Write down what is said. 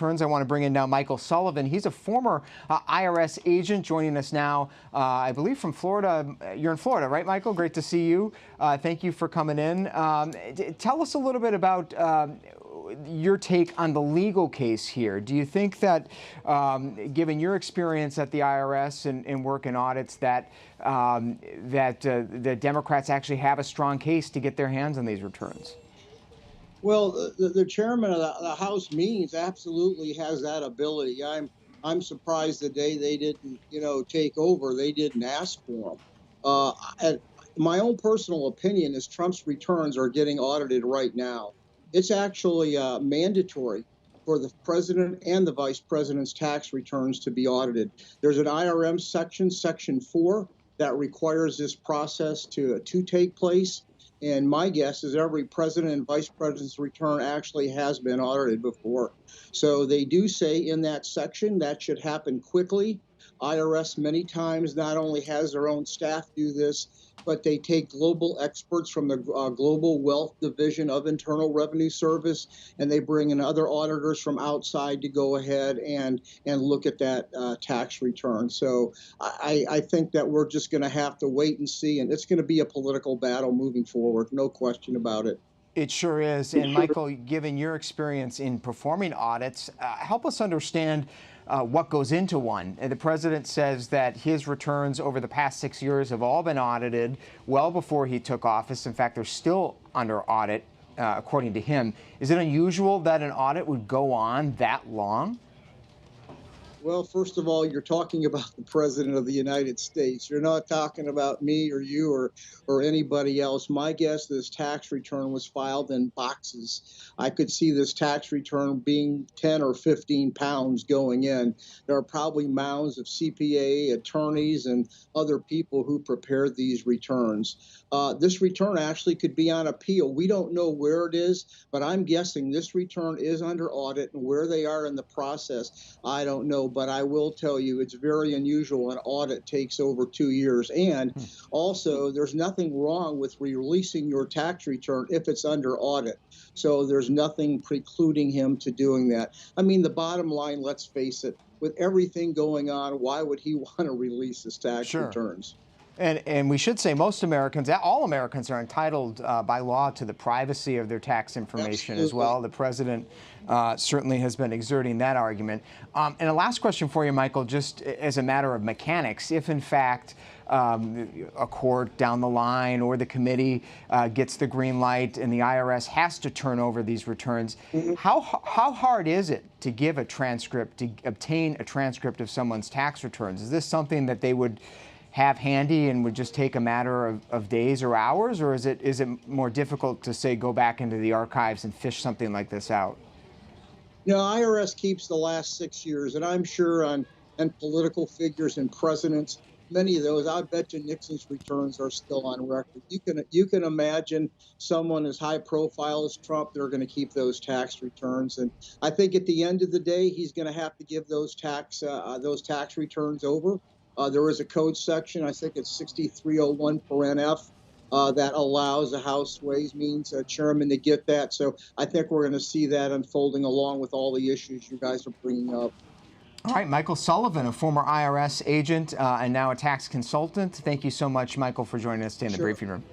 I want to bring in now Michael Sullivan. He's a former IRS agent joining us now, I believe from Florida. You're in Florida, right, Michael? Great to see you. Thank you for coming in. Tell us a little bit about your take on the legal case here. Do you think that, given your experience at the IRS and work in audits, that the Democrats actually have a strong case to get their hands on these returns? Well, the chairman of the House Means absolutely has that ability. I'm surprised the day they didn't, take over. They didn't ask for them. And my own personal opinion is Trump's returns are getting audited right now. It's actually mandatory for the president and the vice president's tax returns to be audited. There's an IRM section, Section 4, that requires this process to take place. And my guess is every president and vice president's return actually has been audited before. So they do say in that section that should happen quickly. IRS many times not only has their own staff do this, but they take global experts from the Global Wealth Division of Internal Revenue Service, and they bring in other auditors from outside to go ahead and look at that tax return. So I think that we're just going to have to wait and see, and it's going to be a political battle moving forward, no question about it. It sure is. And Michael, given your experience in performing audits, help us understand what goes into one. The president says that his returns over the past 6 years have all been audited well before he took office. In fact, they're still under audit, according to him. Is it unusual that an audit would go on that long? Well, first of all, you're talking about the President of the United States. You're not talking about me or you or anybody else. My guess, this tax return was filed in boxes. I could see this tax return being 10 or 15 pounds going in. There are probably mounds of CPA, attorneys, and other people who prepared these returns. This return actually could be on appeal. We don't know where it is, but I'm guessing this return is under audit, and where they are in the process, I don't know. But I will tell you, it's very unusual. An audit takes over 2 years. And also, there's nothing wrong with releasing your tax return if it's under audit. So there's nothing precluding him to doing that. I mean, the bottom line, let's face it, with everything going on, why would he want to release his tax returns? And we should say most Americans, all Americans are entitled by law to the privacy of their tax information. Absolutely. As well. The president certainly has been exerting that argument. And a last question for you, Michael, just as a matter of mechanics, if in fact a court down the line or the committee gets the green light and the IRS has to turn over these returns, how hard is it to give a transcript, to obtain a transcript of someone's tax returns? Is this something that they would have handy and would just take a matter of days or hours, or is it more difficult to, say, go back into the archives and fish something like this out? IRS keeps the last 6 years, and I'm sure on political figures and presidents, many of those, I bet you Nixon's returns are still on record. You can imagine someone as high profile as Trump, they're going to keep those tax returns. And I think at the end of the day, he's going to have to give those tax returns over. There is a code section, I think it's 6301 NF, that allows the House Ways Means chairman to get that. So I think we're going to see that unfolding along with all the issues you guys are bringing up. All right, Michael Sullivan, a former IRS agent and now a tax consultant. Thank you so much, Michael, for joining us today in the briefing room.